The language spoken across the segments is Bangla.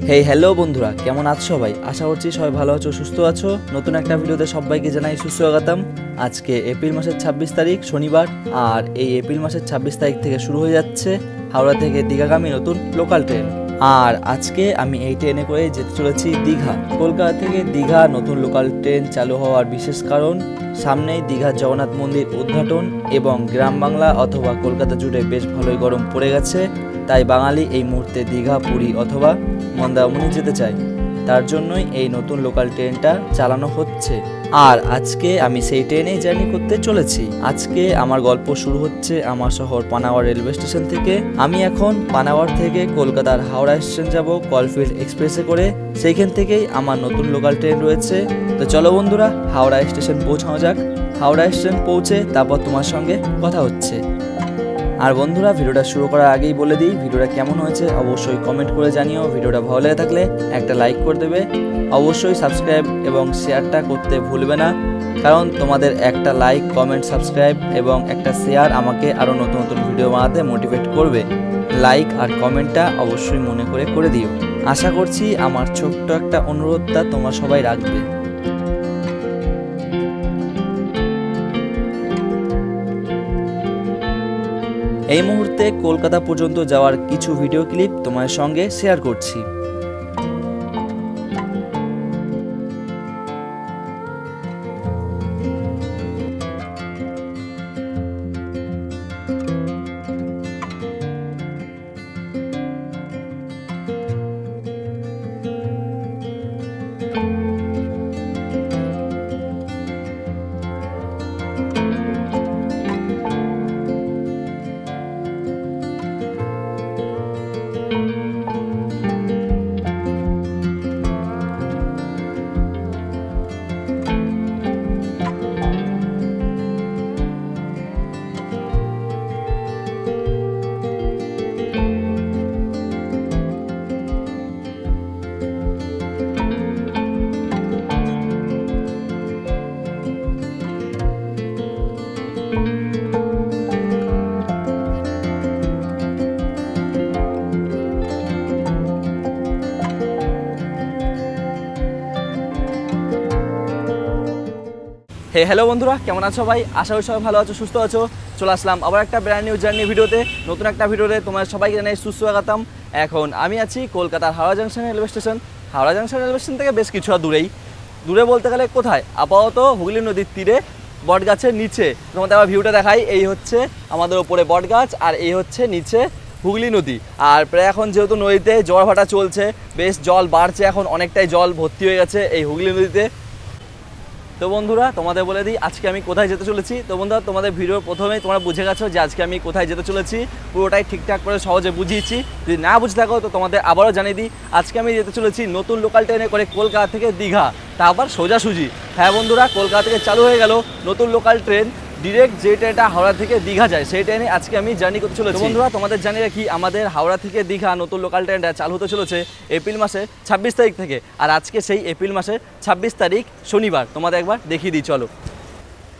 হেই হ্যালো বন্ধুরা, কেমন আছো সবাই? আশা করছি সবাই ভালো আছো, সুস্থ আছো। নতুন একটা ভিডিওতে সবাইকে জানাই সুস্বাগতম। আজকে এপ্রিল মাসের 26 তারিখ শনিবার, আর এই এপ্রিল মাসের 26 তারিখ থেকে শুরু হয়ে যাচ্ছে হাওড়া থেকে দীঘাগামী নতুন লোকাল ট্রেন। আর আজকে আমি এই ট্রেনে করে যেতে চলেছি দীঘা। কলকাতা থেকে দীঘা নতুন লোকাল ট্রেন চালু হওয়ার বিশেষ কারণ সামনেই দীঘার জগন্নাথ মন্দির উদ্ঘাটন, এবং গ্রাম বাংলা অথবা কলকাতা জুড়ে বেশ ভালোই গরম পড়ে গেছে। তাই বাঙালি এই মুহূর্তে দীঘা, পুরী অথবা মন্দারমণি যেতে চাই। তার জন্যই এই নতুন লোকাল ট্রেনটা চালানো হচ্ছে, আর আজকে আমি সেই ট্রেনেই জার্নি করতে চলেছি। আজকে আমার গল্প শুরু হচ্ছে আমার শহর পানাগড় রেলওয়ে স্টেশন থেকে। আমি এখন পানাগড় থেকে কলকাতার হাওড়া স্টেশন যাব কলফিল্ড এক্সপ্রেসে করে। সেইখান থেকেই আমার নতুন লোকাল ট্রেন রয়েছে। তো চলো বন্ধুরা, হাওড়া স্টেশন পৌঁছানো যাক। হাওড়া স্টেশন পৌঁছে তারপর তোমার সঙ্গে কথা হচ্ছে। আর বন্ধুরা, ভিডিওটা শুরু করার আগেই বলে দিই, ভিডিওটা কেমন হয়েছে অবশ্যই কমেন্ট করে জানিও। ভিডিওটা ভালো লেগে থাকলে একটা লাইক করে দেবে, অবশ্যই সাবস্ক্রাইব এবং শেয়ারটা করতে ভুলবে না, কারণ তোমাদের একটা লাইক, কমেন্ট, সাবস্ক্রাইব এবং একটা শেয়ার আমাকে আরও নতুন নতুন ভিডিও বানাতে মোটিভেট করবে। লাইক আর কমেন্টটা অবশ্যই মনে করে দিও। আশা করছি আমার ছোট্ট একটা অনুরোধটা তোমরা সবাই রাখবে। এই মুহূর্তে কলকাতা পর্যন্ত যাওয়ার কিছু ভিডিও ক্লিপ তোমার সঙ্গে শেয়ার করছি। হ্যালো বন্ধুরা, কেমন আছো সবাই? আশা করি সবাই ভালো আছো, সুস্থ আছো। চলে আসলাম আবার একটা ব্র্যান্ড নিউ জার্নি ভিডিওতে। নতুন একটা ভিডিওতে তোমার সবাইকে জানাই সুস্বাগতম। এখন আমি আছি কলকাতার Howrah junction railway station. Howrah junction railway station থেকে বেশ কিছুটা দূরে বলতে গেলে কোথায়, আপাতত হুগলি নদীর তীরে বটগাছের নিচে। তোমাদের আবার ভিউটা দেখাই। এই হচ্ছে আমাদের ওপরে বটগাছ, আর এই হচ্ছে নিচে হুগলি নদী। আর প্রায় এখন যেহেতু নদীতে জল ভাটা চলছে, বেশ জল বাড়ছে, এখন অনেকটাই জল ভর্তি হয়ে গেছে এই হুগলি নদীতে। তো বন্ধুরা, তোমাদের বলে দিই আজকে আমি কোথায় যেতে চলেছি। তো বন্ধুরা, তোমাদের ভিডিওর প্রথমেই তোমরা বুঝে গেছো যে আজকে আমি কোথায় যেতে চলেছি। পুরোটাই ঠিকঠাক করে সহজে বুঝিয়েছি। যদি না বুঝে থাকো তো তোমাদের আবারও জানিয়ে দিই, আজকে আমি যেতে চলেছি নতুন লোকাল ট্রেনে করে কলকাতা থেকে দীঘা, তা আবার সোজাসুজি। হ্যাঁ বন্ধুরা, কলকাতা থেকে চালু হয়ে গেল নতুন লোকাল ট্রেন। ডিরেক্ট যে ট্রেনটা হাওড়া থেকে দীঘা যায়, সেই ট্রেনে আজকে আমি জার্নি করতে চলেছি। বন্ধুরা, তোমাদের জানিয়ে রাখি, আমাদের হাওড়া থেকে দীঘা নতুন লোকাল ট্রেনটা চালু হতে চলেছে এপ্রিল মাসের 26 তারিখ থেকে। আর আজকে সেই এপ্রিল মাসের 26 তারিখ শনিবার। তোমাদের একবার দেখিয়ে দিই, চলো।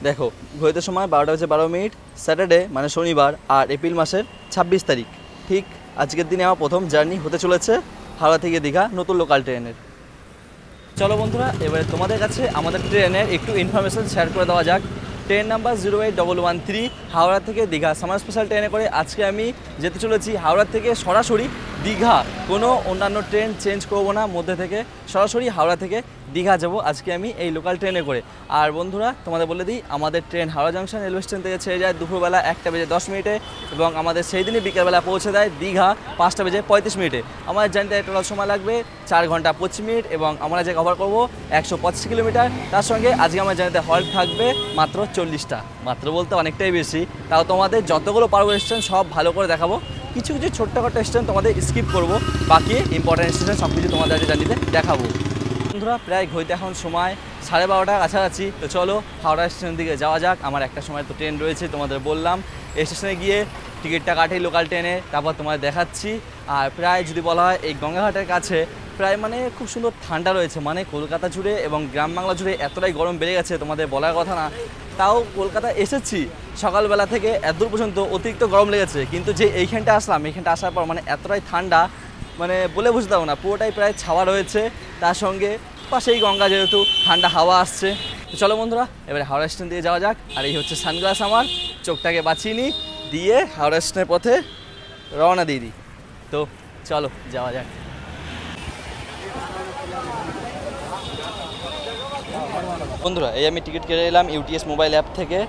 দেখো, ঘড়িতে সময় 12:12, স্যাটারডে মানে শনিবার, আর এপ্রিল মাসের 26 তারিখ। ঠিক আজকের দিনে আমার প্রথম জার্নি হতে চলেছে হাওড়া থেকে দীঘা নতুন লোকাল ট্রেনের। চলো বন্ধুরা, এবারে তোমাদের কাছে আমাদের ট্রেনের একটু ইনফরমেশন শেয়ার করে দেওয়া যাক। ট্রেন নাম্বার 08113 হাওড়া থেকে দীঘা সামার স্পেশাল ট্রেনে করে আজকে আমি যেতে চলেছি হাওড়া থেকে সরাসরি দীঘা। কোনো অন্যান্য ট্রেন চেঞ্জ করবো না, মধ্যে থেকে সরাসরি হাওড়া থেকে দীঘা যাব আজকে আমি এই লোকাল ট্রেনে করে। আর বন্ধুরা, তোমাদের বলে দিই, আমাদের train Howrah junction railway station থেকে ছেড়ে যায় দুপুরবেলা 1:10 এবং আমাদের সেই দিনই বিকেলবেলা পৌঁছে দেয় দীঘা 5:35। আমাদের জার্নিতে টোটাল সময় লাগবে 4 ঘন্টা 25 মিনিট, এবং আমরা যে কভার করবো 125 কিলোমিটার। তার সঙ্গে আজকে আমার জার্নিতে হল্ট থাকবে মাত্র 40টা। মাত্র বলতে অনেকটাই বেশি, তাও তোমাদের যতগুলো পারবো স্টেশন সব ভালো করে দেখাবো। কিছু কিছু ছোট্টখাটো স্টেশন তোমাদের স্কিপ করব, বাকি ইম্পর্টেন্ট স্টেশন সব কিছু তোমাদের জার্নিতে দেখাবো। বন্ধুরা, প্রায় ঘড়িতে এখন সময় 12:30 কাছাকাছি। তো চলো হাওড়া স্টেশন দিকে যাওয়া যাক। আমার একটা সময় তো ট্রেন রয়েছে, তোমাদের বললাম। এই স্টেশনে গিয়ে টিকিটটা কাটি লোকাল ট্রেনে, তারপর তোমাদের দেখাচ্ছি। আর প্রায় যদি বলা হয়, এই গঙ্গাঘাটের কাছে প্রায় মানে খুব সুন্দর ঠান্ডা রয়েছে। মানে কলকাতা জুড়ে এবং গ্রাম বাংলা জুড়ে এতটাই গরম বেড়ে গেছে, তোমাদের বলার কথা না। তাও কলকাতা এসেছি সকালবেলা থেকে এত দূর পর্যন্ত অতিরিক্ত গরম লেগেছে, কিন্তু যে এইখানটা আসলাম, এইখানটা আসার পর মানে এতটাই ঠান্ডা, মানে বলে বুঝতে পারবো না, পুরোটাই প্রায় ছাওয়া রয়েছে, তার সঙ্গে পাশেই গঙ্গা, যেহেতু ঠান্ডা হাওয়া আসছে। তো চলো বন্ধুরা, এবারে হাওড়া স্টেশন দিয়ে যাওয়া যাক। আর এই হচ্ছে সানগ্লাস আমার, চোখটাকে বাঁচিয়ে নিই, দিয়ে হাওড়া স্টেশনের পথে রওনা দিয়ে দিই। তো চলো যাওয়া যাক। বন্ধুরা, এই আমি টিকিট কেটে এলাম ইউটিএস মোবাইল অ্যাপ থেকে।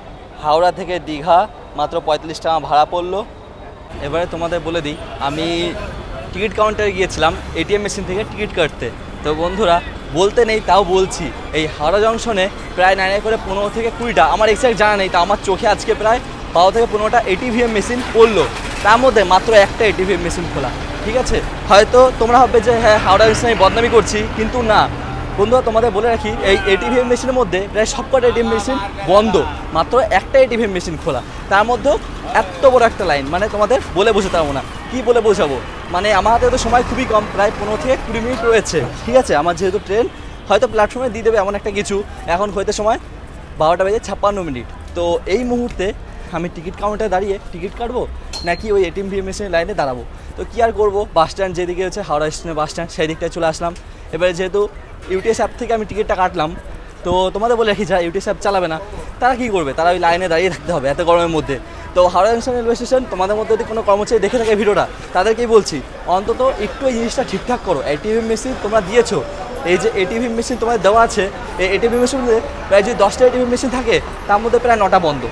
হাওড়া থেকে দীঘা মাত্র 45 টাকা ভাড়া পড়লো। এবারে তোমাদের বলে দিই, আমি টিকিট কাউন্টারে গিয়েছিলাম এটিএম মেশিন থেকে টিকিট কাটতে। তো বন্ধুরা, বলতে নেই তাও বলছি, এই হাওড়া জংশনে প্রায় নাই করে 15 থেকে 20টা, আমার এক্সাক্ট জানা নেই, তা আমার চোখে আজকে প্রায় 12 থেকে 15টা এটিভিএম মেশিন পড়লো। তার মধ্যে মাত্র একটা এটিভিএম মেশিন খোলা। ঠিক আছে, হয়তো তোমরা ভাববে যে হ্যাঁ হাওড়া জংশনে আমি বদনামি করছি, কিন্তু না বন্ধুরা, তোমাদের বলে রাখি, এই এটিভিএম মেশিনের মধ্যে প্রায় সবকটা এটিএম মেশিন বন্ধ, মাত্র একটা এটিভিএম মেশিন খোলা। তার মধ্যেও এত বড় একটা লাইন, মানে তোমাদের বলে বোঝাতে পারবো না, কি বলে বোঝাবো। মানে আমার হাতে তো সময় খুবই কম, প্রায় 15 থেকে 20 মিনিট রয়েছে। ঠিক আছে, আমার যেহেতু ট্রেন হয়তো প্ল্যাটফর্মে দিয়ে দেবে এমন একটা কিছু, এখন হয়তো সময় 12টা বেজে 56 মিনিট। তো এই মুহূর্তে আমি টিকিট কাউন্টারে দাঁড়িয়ে টিকিট কাটবো নাকি ওই এটিএম মেশিনের লাইনে দাঁড়াবো। তো কী আর করবো, বাস স্ট্যান্ড যেদিকে হচ্ছে হাওড়া স্টেশনের বাস স্ট্যান্ড, সেই দিকটায় চলে আসলাম। এবারে যেহেতু ইউটিএস অ্যাপ থেকে আমি টিকিটটা কাটলাম, তো তোমাদের বলে রাখি, যারা ইউটিএস অ্যাপ চালাবে না তারা কী করবে, তারা ওই লাইনে দাঁড়িয়ে থাকতে হবে এত গরমের মধ্যে। তো হাওড়া জংশন রেলওয়ে স্টেশন, তোমাদের মধ্যে যদি কোনো কর্মচারী দেখে থাকে ভিডিওটা, তাদেরকেই বলছি অন্তত একটু এই জিনিসটা ঠিকঠাক করো। এটিএম মেশিন তোমরা দিয়েছো, এই যে এটিএম মেশিন তোমাদের দেওয়া আছে, এই এটিএম মেশিনে প্রায় যদি 10টা এটিএম মেশিন থাকে, তার মধ্যে প্রায় 9টা বন্ধ,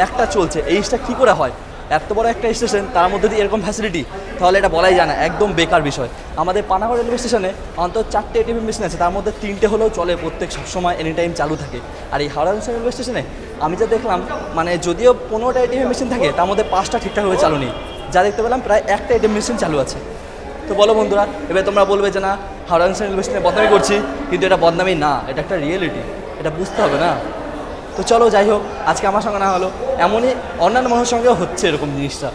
একটা চলছে। এই জিনিসটা কী করে হয়? এত বড় একটা স্টেশন, তার মধ্যে দিয়ে এরকম ফ্যাসিলিটি, তাহলে এটা বলাই যায় না, একদম বেকার বিষয়। আমাদের পানাগড় রেলওয়ে স্টেশনে অন্তত 4টে এটিএম মেশিন আছে, তার মধ্যে 3টে হলেও চলে, প্রত্যেক সবসময় এনি টাইম চালু থাকে। আর এই হাওড়া জংশন রেলওয়ে স্টেশনে আমি যা দেখলাম, মানে যদিও 15টা এটিএম মেশিন থাকে, তার মধ্যে 5টা ঠিকঠাকভাবে চালু নেই। যা দেখতে পেলাম প্রায় একটা এটিএম মেশিন চালু আছে। তো বলো বন্ধুরা, এবার তোমরা বলবে যে না হাওড়া জংশন রেলওয়ে স্টেশনে বদনামি করছি, কিন্তু এটা বদনামি না, এটা একটা রিয়েলিটি, এটা বুঝতে হবে না। তো চলো যাই হোক, আজকে আমার সঙ্গে না হলো, এমনই অন্যান্য মানুষের সঙ্গেও হচ্ছে এরকম জিনিসটা।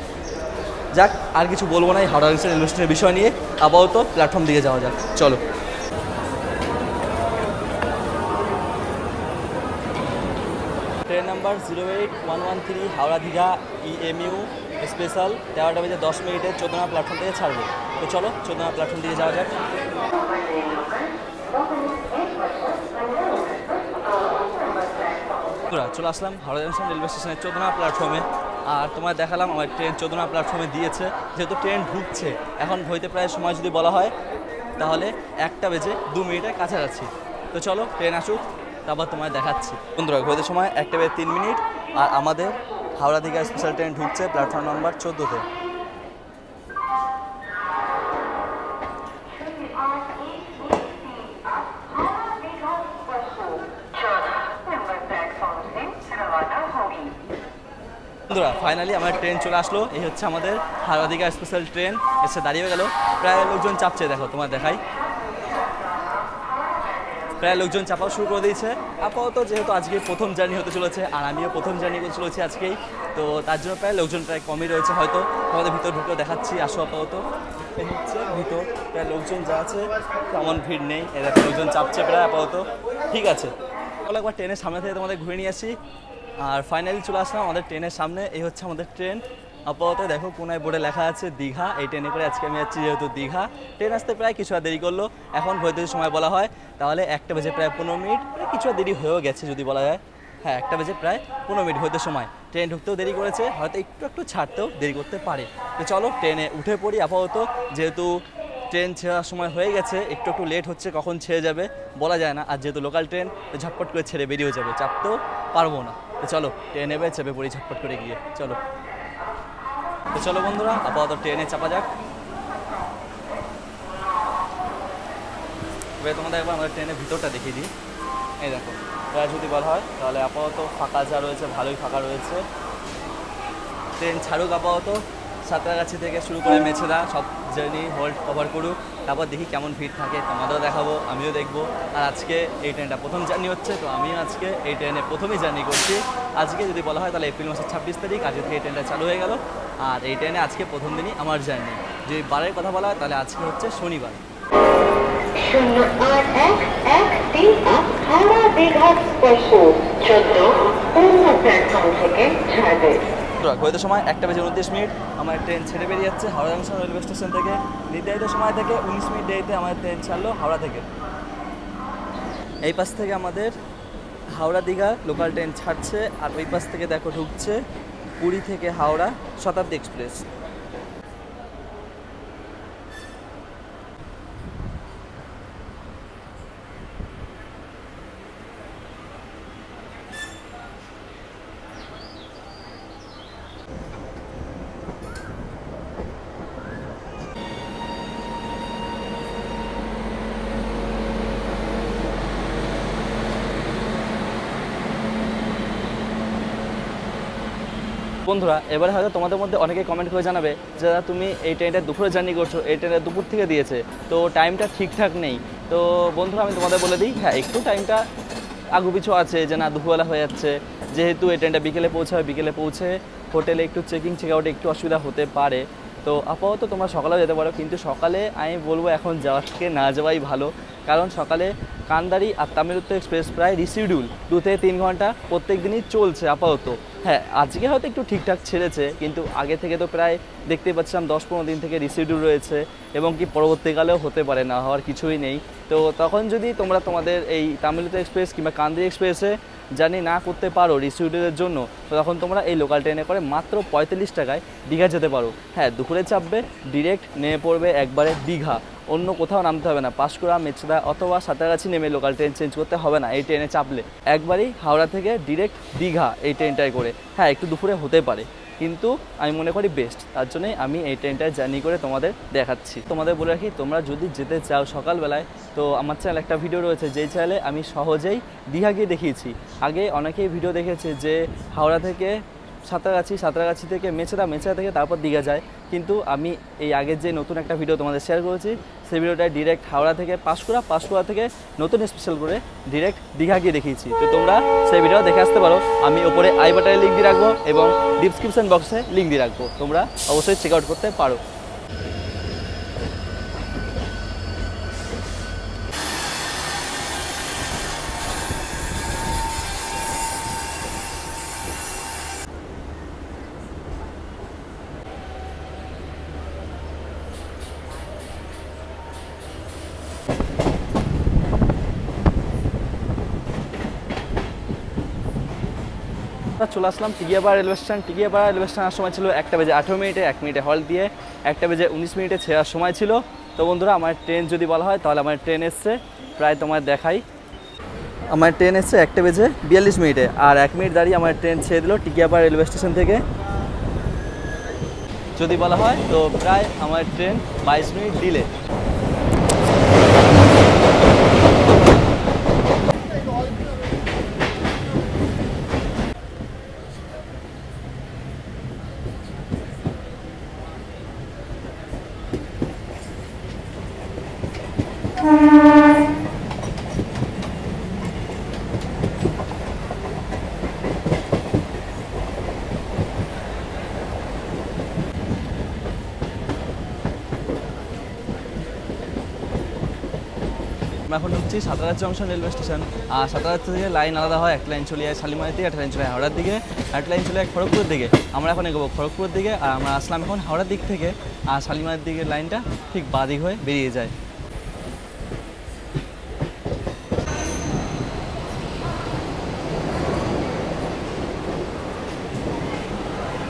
যাক, আর কিছু বলবো না এই হাওড়া জংশন রেলওয়ে স্টেশনের বিষয় নিয়ে, আপাতত প্ল্যাটফর্ম দিকে যাওয়া যাক, চলো। Train number 08113 Howrah Digha EMU special 13টা বেজে 10 মিনিটে 14 প্ল্যাটফর্ম থেকে ছাড়বে। তো চলো 14 প্ল্যাটফর্ম দিয়ে যাওয়া যাক। চলে আসলাম হাওড়া জংশন রেলওয়ে স্টেশনের 14 প্ল্যাটফর্মে। আর তোমায় দেখালাম আমার ট্রেন 14 প্ল্যাটফর্মে দিয়েছে, যেহেতু ট্রেন ঢুকছে এখন, হইতে প্রায় সময় যদি বলা হয় তাহলে 1টা বেজে 2 মিনিটের কাছাকাছি। তো চলো ট্রেন আসুক, তারপর তোমায় দেখাচ্ছি। বন্ধুরা, হইতে সময় 1টা বেজে 3 মিনিট, আর আমাদের হাওড়া দীঘা স্পেশাল ট্রেন ঢুকছে প্ল্যাটফর্ম নাম্বার 14তে। বন্ধুরা, ফাইনালি আমার ট্রেন চলে আসলো। এই হচ্ছে আমাদের হাওড়া দীঘা স্পেশাল ট্রেন, এসে দাঁড়িয়ে গেল। প্রায় লোকজন চাপছে, দেখো তোমার দেখাই, প্রায় লোকজন চাপাও শুরু করে দিয়েছে। আপাতত যেহেতু আজকে প্রথম জার্নি হতে চলেছে, আর আমিও প্রথম জার্নি করতে চলেছি আজকেই, তো তার জন্য প্রায় লোকজন প্রায় কমই রয়েছে। হয়তো তোমাদের ভিতর ঢুকেও দেখাচ্ছি, আসো। আপাতত এই হচ্ছে ভিতর, প্রায় লোকজন যা আছে তেমন ভিড় নেই, এরকম লোকজন চাপছে প্রায় আপাতত। ঠিক আছে, তাহলে একবার ট্রেনের সামনে থেকে তোমাদের ঘুরে নিয়ে আসি। আর ফাইনালি চলে আসলাম আমাদের ট্রেনের সামনে। এই হচ্ছে আমাদের ট্রেন। আপাতত দেখো কোনায় বোর্ডে লেখা আছে দীঘা। এই ট্রেনে করে আজকে আমি যাচ্ছি যেহেতু দীঘা। ট্রেন আসতে প্রায় কিছু আর দেরি করলো, এখন হয়তো সময় বলা হয় তাহলে 1টা বেজে প্রায় 15 মিনিট, কিছু আর দেরি হয়েও গেছে যদি বলা যায়। হ্যাঁ, 1টা বেজে প্রায় 15 মিনিট হইতে সময়। ট্রেন ঢুকতেও দেরি করেছে, হয়তো একটু ছাড়তেও দেরি করতে পারে। তো চলো ট্রেনে উঠে পড়ি আপাতত, যেহেতু ট্রেন ছেড়ার সময় হয়ে গেছে, একটু লেট হচ্ছে, কখন ছেড়ে যাবে বলা যায় না। আর যেহেতু লোকাল ট্রেন, ঝটপট করে ছেড়ে বেরিয়ে যাবে, চাপতেও পারবো না। তো চলো ট্রেন এবে চেপে পড়ি ঝটপট করে গিয়ে, চলো। তো চলো বন্ধুরা, আপাতত ট্রেনে চাপা যাক। এবার তোমাদের একবার আমাদের ট্রেনের ভিতরটা দেখিয়ে দিই। এই দেখো, প্রায় যদি বলা হয় তাহলে আপাতত ফাঁকা যা রয়েছে, ভালোই ফাঁকা রয়েছে। ট্রেন ছাড়ুক আপাতত, সাঁতরাগাছি থেকে শুরু করে মেছেদা সব জার্নি হোল্ড কভার করুক, তারপর দেখি কেমন ভিড় থাকে, তোমাদেরও দেখাবো, আমিও দেখবো। আর আজকে এই ট্রেনটা প্রথম জার্নি হচ্ছে, তো আমিও আজকে এই ট্রেনে প্রথমই জার্নি করছি। আজকে যদি বলা হয় তাহলে এপ্রিল মাসের 26 তারিখ, আজকে থেকে এই ট্রেনটা চালু হয়ে গেল। আর এই ট্রেনে আজকে প্রথম দিনই আমার জার্নি। যদি বারের কথা বলা হয় তাহলে আজকে হচ্ছে শনিবার। 08113 হাওড়া দীঘা স্পেশাল 14 প্ল্যাটফর্ম থেকে ছাড়বে। ঘড়িতে সময় 1:29 আমার ট্রেন ছেড়ে বেরিয়ে যাচ্ছে হাওড়া জংশন রেলওয়ে স্টেশন থেকে। নির্ধারিত সময় থেকে 19 মিনিট দেরিতে আমাদের ট্রেন ছাড়লো হাওড়া থেকে। এই পাশ থেকে আমাদের হাওড়া দীঘা লোকাল ট্রেন ছাড়ছে, আর ওই পাশ থেকে দেখো ঢুকছে পুরী থেকে হাওড়া শতাব্দী এক্সপ্রেস। বন্ধুরা, এবারে হয়তো তোমাদের মধ্যে অনেকে কমেন্ট করে জানাবে যে দাদা তুমি এই ট্রেনটা দুপুরে জার্নি করছো, এই ট্রেনটা দুপুর থেকে দিয়েছে, তো টাইমটা ঠিকঠাক নেই। তো বন্ধুরা আমি তোমাদের বলে দিই, হ্যাঁ একটু টাইমটা আগু পিছু আছে, যে না দুপুরবেলা হয়ে যাচ্ছে, যেহেতু এই ট্রেনটা বিকেলে পৌঁছাবে, বিকেলে পৌঁছে হোটেলে একটু চেকিং চেক আউটে একটু অসুবিধা হতে পারে। তো আপাতত তোমরা সকালেও যেতে পারো, কিন্তু সকালে আমি বলবো এখন যাওয়ার থেকে না যাওয়াই ভালো। কারণ সকালে কান্দারি আর তামিলুত্তর এক্সপ্রেস প্রায় রিসিডিউল 2 থেকে 3 ঘন্টা প্রত্যেক দিনই চলছে আপাতত। হ্যাঁ আজকে হয়তো একটু ঠিকঠাক ছেড়েছে, কিন্তু আগে থেকে তো প্রায় দেখতে পাচ্ছিলাম 10-15 দিন থেকে রিসিডিউল রয়েছে, এবং কি পরবর্তীকালেও হতে পারে, না হওয়ার কিছুই নেই। তো তখন যদি তোমরা তোমাদের এই তামিলুত্তর এক্সপ্রেস কিংবা কান্দারি এক্সপ্রেসে জার্নি না করতে পারো রিসিডিউলের জন্য, তো তখন তোমরা এই লোকাল ট্রেনে করে মাত্র 45 টাকায় দীঘা যেতে পারো। হ্যাঁ দুপুরে চাপবে, ডিরেক্ট নেমে পড়বে একবারে দীঘা, অন্য কোথাও নামতে হবে না। পাঁশকুড়া, মেচেদা অথবা সাঁতরাগাছি নেমে লোকাল ট্রেন চেঞ্জ করতে হবে না। এই ট্রেনে চাপলে একবারই হাওড়া থেকে ডিরেক্ট দীঘা এই ট্রেনটায় করে। হ্যাঁ একটু দুপুরে হতে পারে, কিন্তু আমি মনে করি বেস্ট, তার জন্যই আমি এই ট্রেনটায় জার্নি করে তোমাদের দেখাচ্ছি। তোমাদের বলে রাখি, তোমরা যদি যেতে চাও সকালবেলায়, তো আমার চ্যানেল একটা ভিডিও রয়েছে, যেই চ্যানেলে আমি সহজেই দীঘা গিয়ে দেখিয়েছি। আগে অনেকেই ভিডিও দেখেছে যে হাওড়া থেকে সাঁতরাগাছি, সাঁতরাগাছি থেকে মেচেদা, মেচেদা থেকে তারপর দীঘা যায়, কিন্তু আমি এই আগের যে নতুন একটা ভিডিও তোমাদের শেয়ার করেছি, সেই ভিডিওটায় ডিরেক্ট হাওড়া থেকে পাঁশকুড়া, পাঁশকুড়া থেকে নতুন স্পেশাল করে ডিরেক্ট দীঘা গিয়ে দেখিয়েছি। তো তোমরা সেই ভিডিও দেখে আসতে পারো। আমি ওপরে আই বাটনে লিঙ্ক দিয়ে রাখবো এবং ডিসক্রিপশন বক্সে লিঙ্ক দিয়ে রাখবো, তোমরা অবশ্যই চেক আউট করতে পারো। চলে আসলাম Tikiapara railway station. Tikiapara railway station আসার সময় ছিল 1:18, 1 মিনিটে হল্ট দিয়ে 1:19 ছেড়ার সময় ছিল। তো বন্ধুরা আমার ট্রেন যদি বলা হয়, তাহলে আমার ট্রেন এসছে প্রায়, তোমার দেখাই, আমার ট্রেন এসছে 1:42, আর 1 মিনিট দাঁড়িয়ে আমার ট্রেন ছেড়ে দিল টিকিয়াপাড়া রেলওয়ে স্টেশন থেকে। যদি বলা হয় তো প্রায় আমার ট্রেন 22 মিনিট ডিলে। আমরা এখন ঢুকছি সাঁতরাগাছি জংশন রেলওয়ে স্টেশন। আর সাঁতরাগাছি থেকে লাইন আলাদা হয়, একটা লাইন চলে যায় শালিমারের দিকে, একটা লাইন চলে যায় হাওড়ার দিকে, একটা লাইন চলে যায় খড়গপুরের দিকে। আমরা এখন এগোবো খড়গপুরের দিকে, আর আমরা আসলাম এখন হাওড়ার দিক থেকে, আর শালিমারের দিকের লাইনটা ঠিক বাঁ দিক হয়ে বেরিয়ে যায়।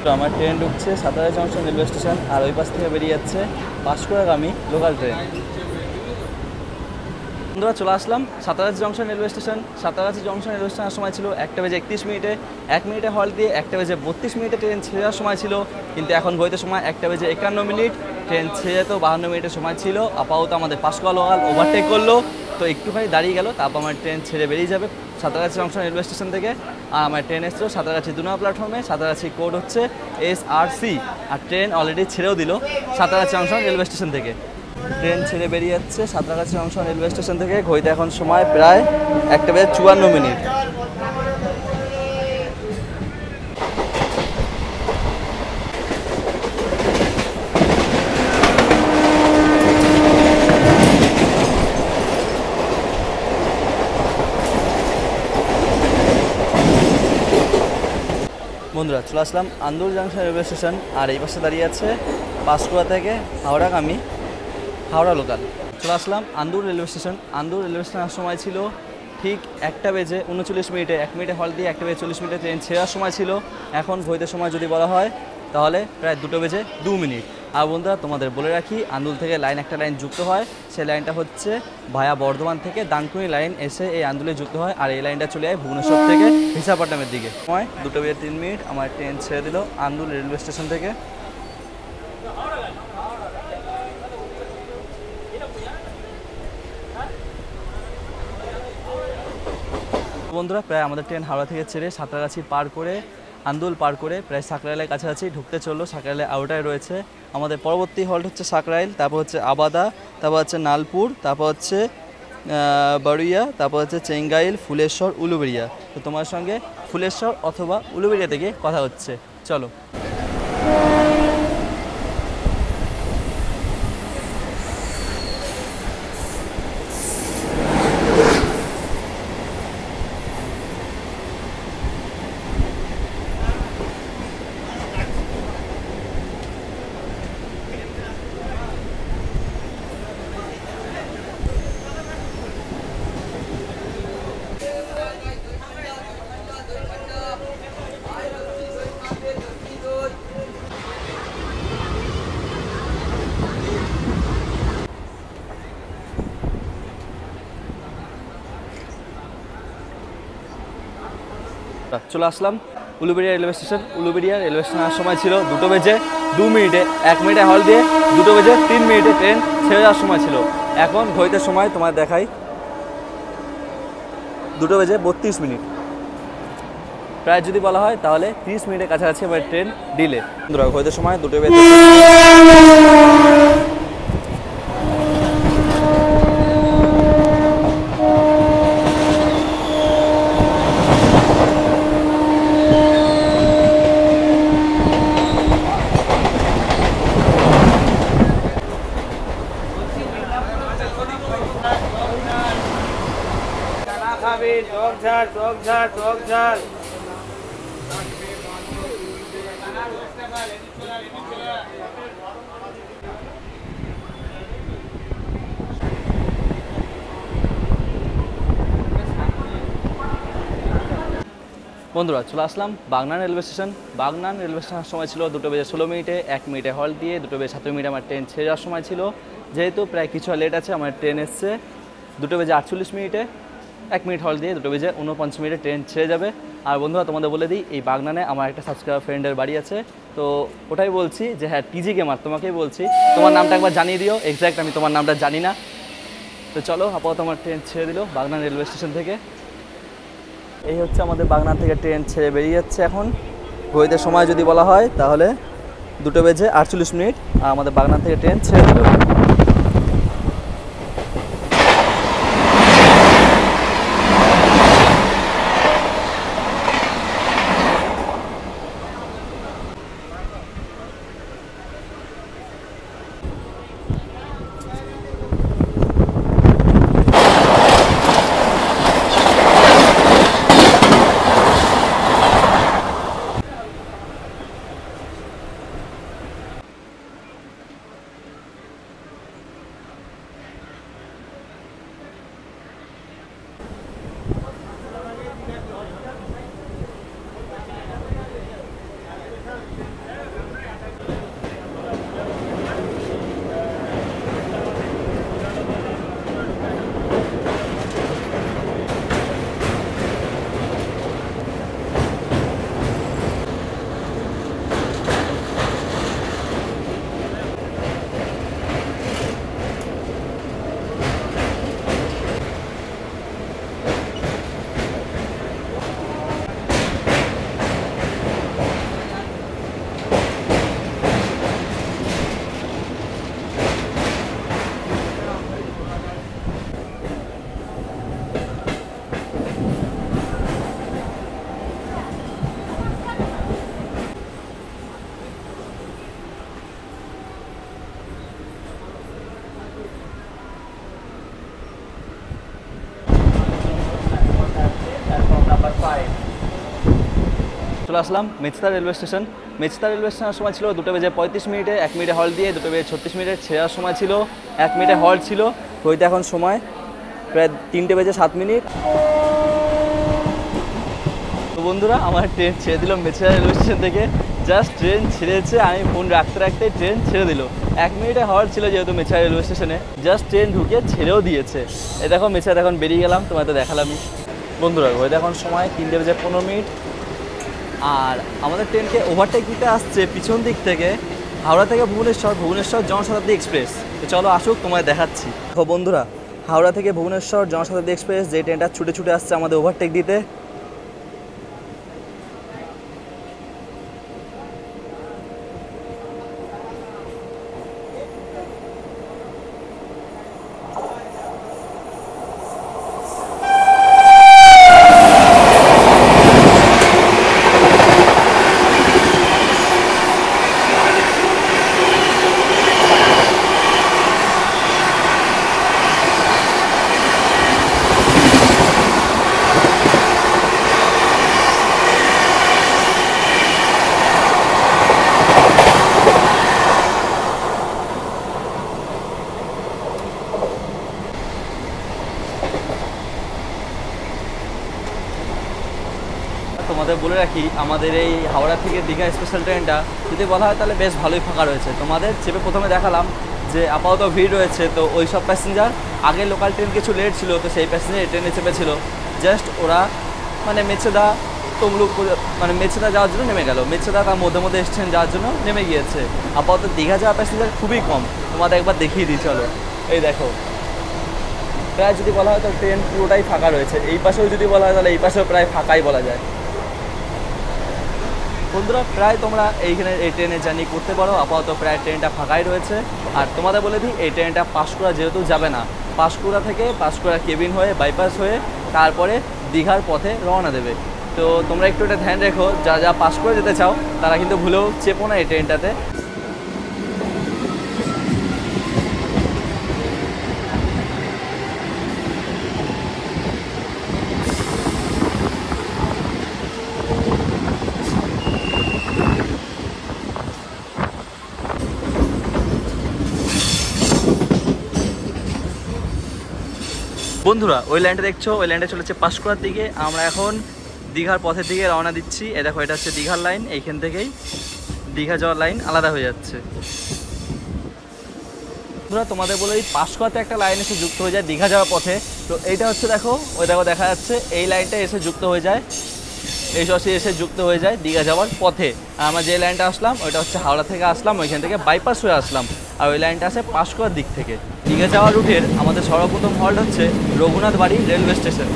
তো আমার ট্রেন ঢুকছে সাঁতরাগাছি জংশন রেলওয়ে স্টেশন, আর ওই পাশ থেকে বেরিয়ে যাচ্ছে পাঁশকুড়াগামী লোকাল ট্রেন। বন্ধুরা চলে আসলাম Santragachi junction railway station. Santragachi junction railway স্টেশনের সময় ছিল 1:31, 1 মিনিটে হল্ট দিয়ে 1:32 ট্রেন ছেড়ে সময় ছিল, কিন্তু এখন ঘড়িতে সময় 1:51, ট্রেন ছেড়ে যেত 52 মিনিটের সময় ছিল। আপাতত আমাদের পাঁশকুড়া লোকাল ওভারটেক করলো, তো একটুখানি দাঁড়িয়ে গেল, তারপর আমার ট্রেন ছেড়ে বেরিয়ে যাবে সাঁতরাগাছি জংশন রেলওয়ে স্টেশন থেকে। আর আমার ট্রেন এসেছিল সাঁতরাগাছি 2 নম্বর প্ল্যাটফর্মে, সাঁতরাগাছি কোড হচ্ছে SRC, আর ট্রেন অলরেডি ছেড়েও দিল সাঁতরাগাছি জংশন রেলওয়ে স্টেশন থেকে। ট্রেন ছেড়ে বেরিয়ে যাচ্ছে সাঁতরাগাছি জংশন রেলওয়ে স্টেশন থেকে। ঘড়িতে এখন সময় প্রায় 1:54। বন্ধুরা চলে আসলাম আন্দুল জাংশন রেলওয়ে স্টেশন, আর এই পাশে দাঁড়িয়ে আছে পাঁশকুড়া থেকে হাওড়াগামী হাওড়া লোকাল। চলে আসলাম Andul railway station. Andul railway স্টেশনের সময় ছিল ঠিক 1:39, 1 মিনিটে হল দিয়ে 1:40 ট্রেন ছেড়ার সময় ছিল। এখন ঘড়িতে সময় যদি বলা হয় তাহলে প্রায় 2:02। আর বন্ধুরা তোমাদের বলে রাখি, আন্দুল থেকে একটা লাইন যুক্ত হয়, সেই লাইনটা হচ্ছে ভায়া বর্ধমান থেকে ডানকুনি লাইন এসে এই আন্দুলে যুক্ত হয়, আর এই লাইনটা চলে যায় ভুবনেশ্বর থেকে বিশাখাপট্টনমের দিকে। সময় 2:03, আমার ট্রেন ছেড়ে দিল আন্দুল রেলওয়ে স্টেশন থেকে। বন্ধুরা প্রায় আমাদের ট্রেন হাওড়া থেকে ছেড়ে সাঁতরাগাছি পার করে আন্দুল পার করে প্রায় সাকরাইলের কাছাকাছি ঢুকতে চললো। সাকরাইলের আউটায় রয়েছে আমাদের পরবর্তী হল্ট হচ্ছে সাকরাইল, তারপর হচ্ছে আবাদা, তারপর হচ্ছে নালপুর, তারপর হচ্ছে বারুইয়া, তারপর হচ্ছে চেঙ্গাইল, ফুলেশ্বর, উলুবেড়িয়া। তো তোমার সঙ্গে ফুলেশ্বর অথবা উলুবেড়িয়া থেকে কথা হচ্ছে, চলো। চলে আসলাম Uluberia railway station. Uluberia railway স্টেশনের সময় ছিল 2:02, 1 মিনিটে হল দিয়ে 2:03 ট্রেন ছেড়ে যাওয়ার সময় ছিল। এখন ঘড়িতে সময় তোমার দেখাই 2:32। প্রায় যদি বলা হয় তাহলে 30 মিনিটের কাছাকাছি আমার ট্রেন ডিলে। ঘড়িতে সময় 2:32। বন্ধুরা চলে আসলাম Bagnan railway station. Bagnan railway স্টেশনের সময় ছিল 2:16, 1 মিনিটে হল দিয়ে 2:17 আমার ট্রেন ছেড়ে যাওয়ার সময় ছিল। যেহেতু প্রায় কিছু লেট আছে, আমার ট্রেন এসছে 2:48, 1 মিনিট হল দিয়ে 2:49 ট্রেন ছেড়ে যাবে। আর বন্ধুরা তোমাদের বলে দিই, এই বাগনানে আমার একটা সাবস্ক্রাইবার ফ্রেন্ডের বাড়ি আছে, তো ওটাই বলছি যে হ্যাঁ টিজি গেমার, তোমাকেই বলছি তোমার নামটা একবার জানিয়ে দিও। এক্স্যাক্ট আমি তোমার নামটা জানি না। তো চলো, আপাতত আমার ট্রেন ছেড়ে দিল বাগনান রেলওয়ে স্টেশন থেকে। এই হচ্ছে আমাদের বাগনান থেকে ট্রেন ছেড়ে বেরিয়ে যাচ্ছে। এখন ঘড়িতে সময় যদি বলা হয় তাহলে 2:48, আর আমাদের বাগনান থেকে ট্রেন ছেড়ে দিল। আসলাম Mecheda railway station. Mecheda railway স্টেশনের সময় ছিল 2:35, 1 মিনিটে হল্ট দিয়ে 2:36 ছেড়ার সময় ছিল, 1 মিনিটে হল্ট ছিল। ঘড়িতে এখন সময় প্রায় 3:07। তো বন্ধুরা, আমার ট্রেন ছেড়ে দিল মেচেদা রেলওয়ে স্টেশন থেকে। জাস্ট ট্রেন ছেড়েছে, আমি ফোন রাখতে রাখতেই ট্রেন ছেড়ে দিল। 1 মিনিটে হল্ট ছিল যেহেতু মেচেদা রেলওয়ে স্টেশনে, জাস্ট ট্রেন ঢুকে ছেড়েও দিয়েছে। এই দেখো মেচেদা এখন বেরিয়ে গেলাম, তোমায় তো দেখালামই। বন্ধুরা, ঘড়িতে এখন সময় 3:15। আর আমাদের ট্রেনকে ওভারটেক দিতে আসছে পিছন দিক থেকে হাওড়া থেকে ভুবনেশ্বর জনশতাব্দী এক্সপ্রেস। তো চলো আসুক, তোমায় দেখাচ্ছি। তো বন্ধুরা, হাওড়া থেকে ভুবনেশ্বর জনশতাব্দী এক্সপ্রেস যে ট্রেনটা ছুটে ছুটে আসছে আমাদের ওভারটেক দিতে। তোমাদের বলে রাখি, আমাদের এই হাওড়া থেকে দীঘা স্পেশাল ট্রেনটা যদি বলা হয় তাহলে বেশ ভালোই ফাঁকা রয়েছে। তোমাদের চেপে প্রথমে দেখালাম যে আপাতত ভিড় রয়েছে, তো ওই সব প্যাসেঞ্জার আগে লোকাল ট্রেন কিছু লেট ছিল, তো সেই প্যাসেঞ্জার এই ট্রেনে চেপেছিল। জাস্ট ওরা মানে মেচেদা তমলুক মানে মেচেদা যাওয়ার জন্য নেমে গেল, মেচেদা তার মধ্যে মধ্যে স্টেশন যাওয়ার জন্য নেমে গিয়েছে। আপাতত দীঘা যাওয়া প্যাসেঞ্জার খুবই কম, তোমাদের একবার দেখিয়ে দিই চলো। এই দেখো, প্রায় যদি বলা হয় তো ট্রেন পুরোটাই ফাঁকা রয়েছে। এই পাশেও যদি বলা হয় তাহলে এই পাশেও প্রায় ফাঁকাই বলা যায়। বন্ধুরা, প্রায় তোমরা এইখানে এই ট্রেনে জার্নি করতে পারো। আপাতত প্রায় ট্রেনটা ফাঁকাই রয়েছে। আর তোমাদের বলে দিই, এই ট্রেনটা পাঁশকুড়া যেহেতু যাবে না, পাঁশকুড়া থেকে পাঁশকুড়া কেবিন হয়ে বাইপাস হয়ে তারপরে দীঘার পথে রওনা দেবে। তো তোমরা একটু এটা ধ্যান রেখো, যা পাঁশকুড়া যেতে চাও তারা কিন্তু ভুলেও চেপো না এই ট্রেনটাতে। বন্ধুরা, ওই লাইনটা দেখছো, ওই লাইনটা চলেছে পাঁশকুড়ার দিকে। আমরা এখন দীঘার পথের দিকে রওনা দিচ্ছি। এ দেখো, এটা হচ্ছে দীঘার লাইন। এইখান থেকেই দীঘা যাওয়ার লাইন আলাদা হয়ে যাচ্ছে। বন্ধুরা, তোমাদের বলে এই পাঁশকুড়াতে একটা লাইন এসে যুক্ত হয়ে যায় দীঘা যাওয়ার পথে। তো এইটা হচ্ছে দেখো, ওই দেখো দেখা যাচ্ছে, এই লাইনটা এসে যুক্ত হয়ে যায়, এই সরাসরি এসে যুক্ত হয়ে যায় দীঘা যাওয়ার পথে। আর আমরা যে লাইনটা আসলাম ওইটা হচ্ছে হাওড়া থেকে আসলাম, ওইখান থেকে বাইপাস হয়ে আসলাম। আর ওই লাইনটা আসে পাঁশকুড়ার দিক থেকে। দীঘা যাওয়ার রুটের আমাদের সর্বপ্রথম হল্ট হচ্ছে রঘুনাথ বাড়ি রেলওয়ে স্টেশন।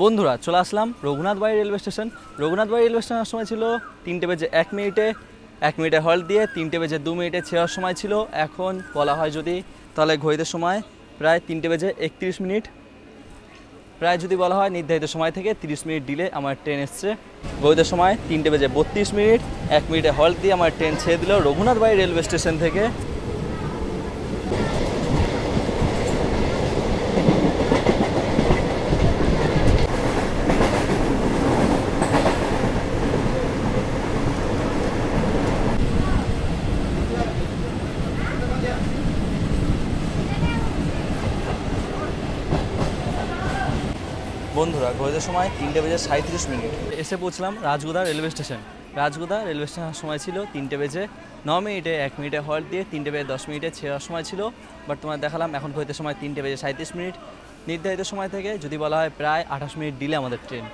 বন্ধুরা, চলে আসলাম রঘুনাথ বাড়ি রেলওয়ে স্টেশন। রঘুনাথ বাড়ি রেলওয়ে স্টেশনের সময় ছিল 3:01, 1 মিনিটে হল্ট দিয়ে 3:02 ছেড়ার সময় ছিল। এখন বলা হয় যদি তাহলে ঘড়িতে সময় প্রায় 3:31। প্রায় যদি বলা হয় নির্ধারিত সময় থেকে 30 মিনিট ডিলে আমার ট্রেন এসছে। ঘড়িতে সময় 3:32, 1 মিনিটে হল্ট দিয়ে আমার ট্রেন ছেড়ে দিল রঘুনাথ বাড়ি রেলওয়ে স্টেশন থেকে। বন্ধুরা, ঘড়িতে সময় 3:37। এসে পৌঁছলাম রাজগোদা রেলওয়ে স্টেশন। রাজগোদা রেলওয়ে স্টেশনের সময় ছিল 3:09, 1 মিনিটে হল্ট দিয়ে 3:10 ছেড়ার সময় ছিল। বাট তোমার দেখালাম এখন ঘড়িতে সময় 3:37। নির্ধারিত সময় থেকে যদি বলা হয় প্রায় 28 মিনিট ডিলে আমাদের ট্রেন।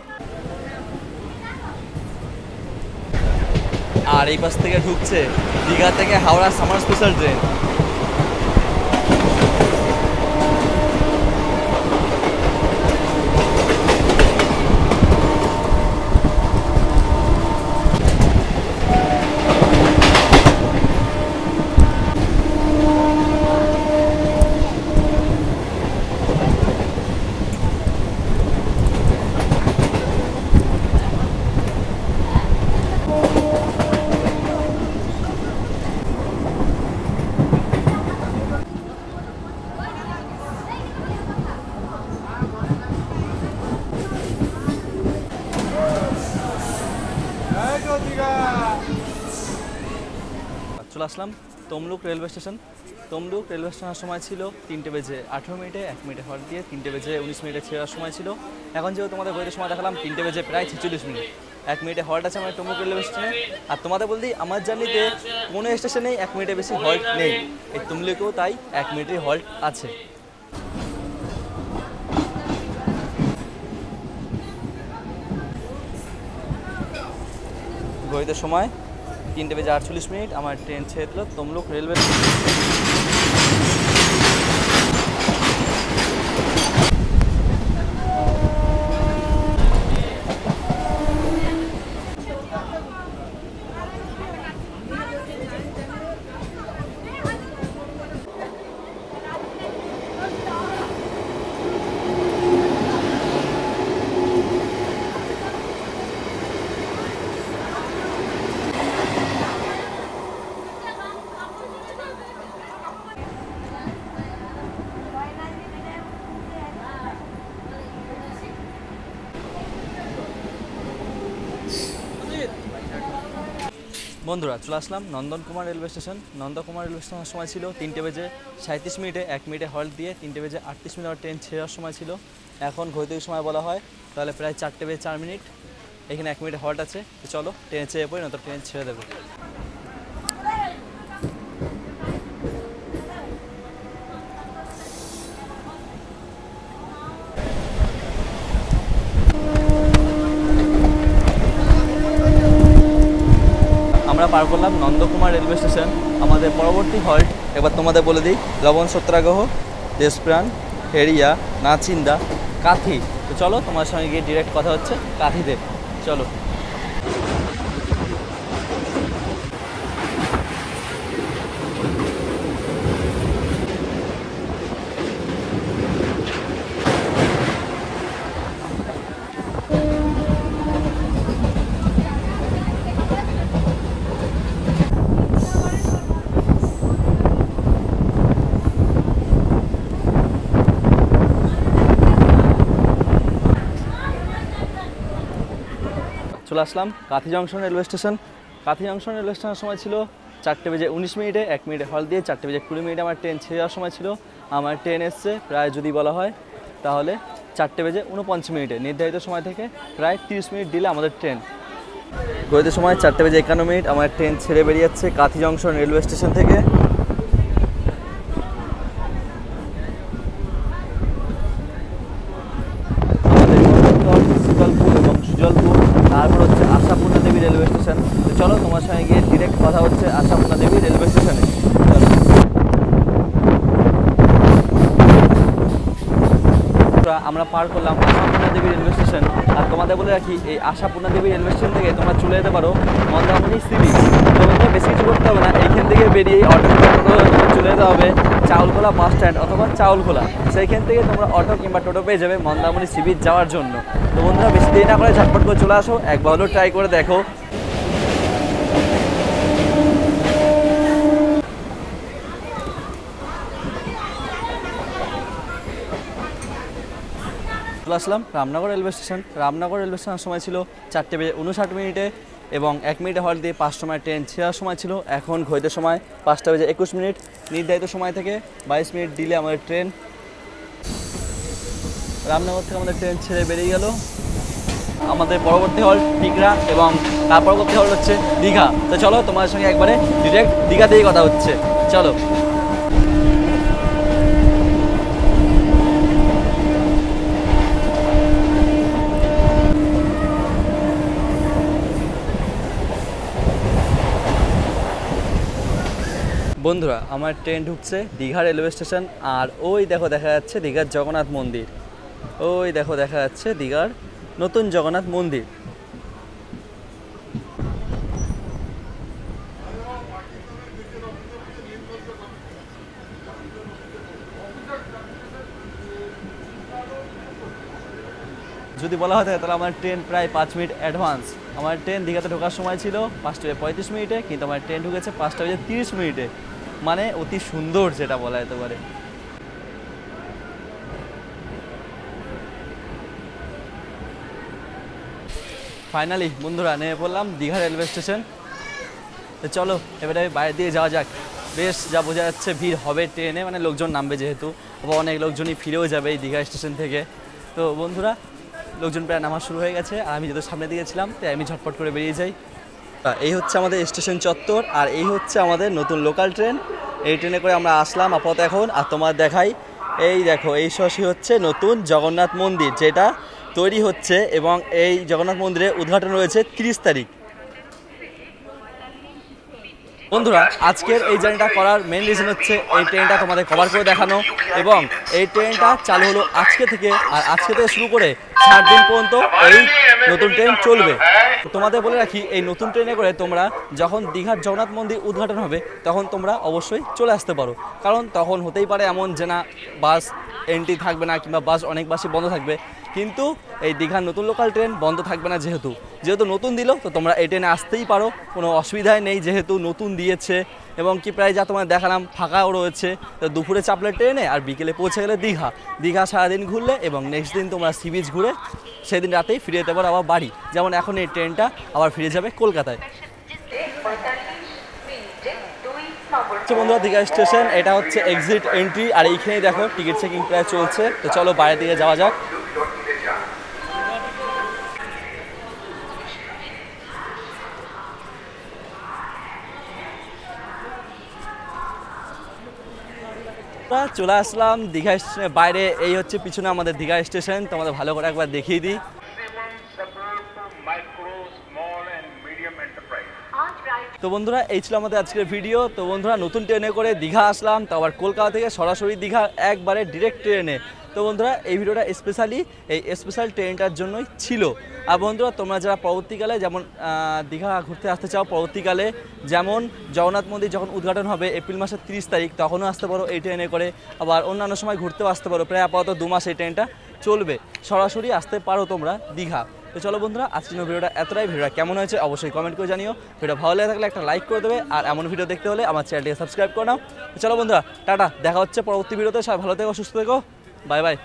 আর এই পাশ থেকে ঢুকছে দীঘা থেকে হাওড়া সামার স্পেশাল ট্রেন। চলে আসলাম Tamluk railway station. Tamluk railway স্টেশনের সময় ছিল 3টে বেজে 18 মিনিটে, 1 মিনিটে হল্ট দিয়ে 3টে বেজে 19 মিনিটে ছেড়ার সময় ছিল। এখন যেহেতু তোমাদের ঘড়িতে সময় দেখালাম 3টে বেজে প্রায় 46 মিনিট, 1 মিনিটে হল্ট আছে আমার তমলুক রেলওয়ে স্টেশনে। আর তোমাদের বলতেই আমার জার্নিতে কোনো স্টেশনেই 1 মিনিটের বেশি হল্ট নেই, এই তমলুকেও তাই 1 মিনিটের হল্ট আছে। ঘড়িতে সময় 3টে বেজে 48 মিনিট, আমার ট্রেন ছেড়ে দিল তমলুক রেলওয়ে। বন্ধুরা চলে আসলাম নন্দনকুমার রেলওয়ে স্টেশন। নন্দকুমার রেলওয়ে স্টেশনের সময় ছিল 3টে বেজে 37 মিনিটে, 1 মিনিটে হল্ট দিয়ে 3টে বেজে 38 মিনিট আমার ট্রেন ছেড়ার সময় ছিল। এখন ঘড়িতে সময় বলা হয় তাহলে প্রায় 4টে বেজে 4 মিনিট, এখানে 1 মিনিটে হল্ট আছে। তো চলো ট্রেন ছেড়ে পড়ি, নয়তো ট্রেন ছেড়ে দেবে। আমরা পার করলাম নন্দকুমার রেলওয়ে স্টেশন। আমাদের পরবর্তী হল্ট এবার তোমাদের বলে দিই, লবণ সত্যাগ্রহ, দেশপ্রাণ, হেরিয়া, নাচিন্দা, কাথি। তো চলো তোমার সঙ্গে গিয়ে ডিরেক্ট কথা হচ্ছে কাথিতে, চলো। চলে আসলাম Kanthi junction railway station. Kanthi junction railway স্টেশনের সময় ছিল 4টে বেজে 19 মিনিটে, 1 মিনিটে হল্ট দিয়ে 4টে বেজে 20 মিনিটে আমার ট্রেন ছেড়ে যাওয়ার সময় ছিল। আমার ট্রেন এসছে প্রায় যদি বলা হয় তাহলে 4টে বেজে 49 মিনিটে, নির্ধারিত সময় থেকে প্রায় 30 মিনিট দিলে আমাদের ট্রেন। ঘড়িতে সময় 4টে বেজে 51 মিনিট, আমার ট্রেন ছেড়ে বেরিয়ে যাচ্ছে কাথি জংশন রেলওয়ে স্টেশন থেকে। সুজলপুর, তারপর হচ্ছে আশাপূর্ণা দেবী রেলওয়ে স্টেশন। তো চলো তোমার সঙ্গে গিয়ে ডিরেক্ট কথা হচ্ছে আশাপূর্ণা দেবী রেলওয়ে স্টেশনে, চলো। আমরা পার করলাম আশাপূর্ণা দেবী রেলওয়ে স্টেশন। আর তোমাদের বলে রাখি, এই আশাপূর্ণা দেবী রেলওয়ে স্টেশন থেকে তোমরা চলে যেতে পারো মন্দারমণি সি বিচ। তোমাদের বেশি কিছু করতে হবে না, এইখান থেকে বেরিয়ে অটো চলে যেতে হবে চাউলখোলা বাস স্ট্যান্ড অথবা চাউলখোলা। সেইখান থেকে তোমরা অটো কিংবা টোটো পেয়ে যাবে মন্দারমণি সি বিচ যাওয়ার জন্য। তো বন্ধুরা বেশি দেরি না করে ঝটপট করে চলে আসো, একবার হলেও ট্রাই করে দেখো। চলে আসলাম Ramnagar railway station. Ramnagar railway স্টেশনের সময় ছিল 4টে বেজে 59 মিনিটে এবং 1 মিনিটে হল্ট দিয়ে 5 সময় ট্রেন ছেড়ার সময় ছিল। এখন ঘড়িতে সময় 5টা বেজে 21 মিনিট, নির্ধারিত সময় থেকে 22 মিনিট দিলে আমাদের ট্রেন। রামনগর থেকে আমাদের ট্রেন ছেড়ে বেরিয়ে গেল। আমাদের পরবর্তী হল্ট দীঘা এবং তার পরবর্তী হল্ট হচ্ছে দীঘা। তো চলো তোমার সঙ্গে একবারে ডিরেক্ট দীঘাতেই কথা হচ্ছে, চলো। বন্ধুরা আমার ট্রেন ঢুকছে দীঘা রেলওয়ে স্টেশন। আর ওই দেখো দেখা যাচ্ছে দীঘার জগন্নাথ মন্দির, ওই দেখো দেখা যাচ্ছে দীঘার নতুন জগন্নাথ মন্দির। যদি বলা হয় তাহলে আমার ট্রেন প্রায় 5 মিনিট অ্যাডভান্স। আমার ট্রেন দীঘাতে ঢোকার সময় ছিল 5টা বেজে 35 মিনিটে, কিন্তু আমার ট্রেন ঢুকেছে 5টা বেজে 30 মিনিটে, মানে অতি সুন্দর যেটা বলা যেতে পারে। ফাইনালি বন্ধুরা নেমে পড়লাম দীঘা রেলওয়ে স্টেশন। তো চলো এবারে বাইরে দিয়ে যাওয়া যাক। বেশ যা বোঝা যাচ্ছে ভিড় হবে ট্রেনে, মানে লোকজন নামবে যেহেতু, আবার অনেক লোকজনই ফিরেও যাবে এই দীঘা স্টেশন থেকে। তো বন্ধুরা লোকজন প্রায় নামা শুরু হয়ে গেছে, আর আমি যেহেতু সামনে দিয়ে ছিলাম তাই আমি ঝটপট করে বেরিয়ে যাই। এই হচ্ছে আমাদের স্টেশন চত্বর, আর এই হচ্ছে আমাদের নতুন লোকাল ট্রেন। এই ট্রেনে করে আমরা আসলাম আপাতত এখন। আর তোমার দেখাই, এই দেখো এই শশী হচ্ছে নতুন জগন্নাথ মন্দির যেটা তৈরি হচ্ছে, এবং এই জগন্নাথ মন্দিরের উদ্ঘাটন রয়েছে 30 তারিখ। বন্ধুরা আজকের এই জার্নিটা করার মেন রিজন হচ্ছে এই ট্রেনটা তোমাদের কভার করে দেখানো, এবং এই ট্রেনটা চালু হলো আজকে থেকে, আর আজকে থেকে শুরু করে 7 দিন পর্যন্ত এই নতুন ট্রেন চলবে। তোমাদের বলে রাখি, এই নতুন ট্রেনে করে তোমরা যখন দীঘার জগন্নাথ মন্দির উদ্ঘাটন হবে তখন তোমরা অবশ্যই চলে আসতে পারো, কারণ তখন হতেই পারে এমন যে না বাস এন্ট্রি থাকবে না, কিংবা বাস অনেক বাসই বন্ধ থাকবে। কিন্তু এই দীঘার নতুন লোকাল ট্রেন বন্ধ থাকবে না, যেহেতু নতুন দিল, তো তোমরা এই ট্রেনে আসতেই পারো, কোনো অসুবিধাই নেই, যেহেতু নতুন দিয়েছে। এবং কি প্রায় যা তোমার দেখালাম ফাঁকাও রয়েছে। তো দুপুরে চাপলে ট্রেনে, আর বিকেলে পৌঁছে গেলে দীঘা সারাদিন ঘুরলে, এবং নেক্সট দিন তোমরা সি বিচ ঘুরে সেদিন রাতেই ফিরে যেতে পারো আবার বাড়ি। যেমন এখন এই ট্রেনটা আবার ফিরে যাবে কলকাতায়। বন্ধুরা দীঘা স্টেশন, এটা হচ্ছে এক্সিট এন্ট্রি, আর এইখানেই দেখো টিকিট চেকিং প্রায় চলছে। তো চলো বাইরের দিকে যাওয়া যাক। চলে আসলাম দীঘা স্টেশনের বাইরে। এই হচ্ছে পিছনে আমাদের দীঘা স্টেশন, তোমাদের ভালো করে একবার দেখিয়ে দিই। তো বন্ধুরা এই ছিল আমাদের আজকের ভিডিও। তো বন্ধুরা নতুন ট্রেনে করে দীঘা আসলাম, তো আবার কলকাতা থেকে সরাসরি দীঘা একবারে ডিরেক্ট ট্রেনে। তো বন্ধুরা এই ভিডিওটা স্পেশালি এই স্পেশাল ট্রেনটার জন্যই ছিল। আর বন্ধুরা তোমরা যারা পরবর্তীকালে যেমন দীঘা ঘুরতে আসতে চাও, পরবর্তীকালে যেমন জগন্নাথ মন্দির যখন উদ্ঘাটন হবে এপ্রিল মাসের 30 তারিখ, তখনও আসতে পারো এই ট্রেনে করে। আবার অন্যান্য সময় ঘুরতেও আসতে পারো, প্রায় আপাতত 2 মাস এই ট্রেনটা চলবে, সরাসরি আসতে পারো তোমরা দীঘা। তো চলো বন্ধুরা আজকের ভিডিওটা এতটাই। ভিডিওটা কেমন হয়েছে অবশ্যই কমেন্ট করে জানিও। ভিডিও ভালো লেগে থাকলে একটা লাইক করে দেবে, আর এমন ভিডিও দেখতে হলে আমার চ্যানেলটিকে সাবস্ক্রাইব করে নাও। তো চলো বন্ধুরা টাটা, দেখা হচ্ছে পরবর্তী ভিডিওতে। সবাই ভালো থেকো, সুস্থ থেকো, বাই বাই।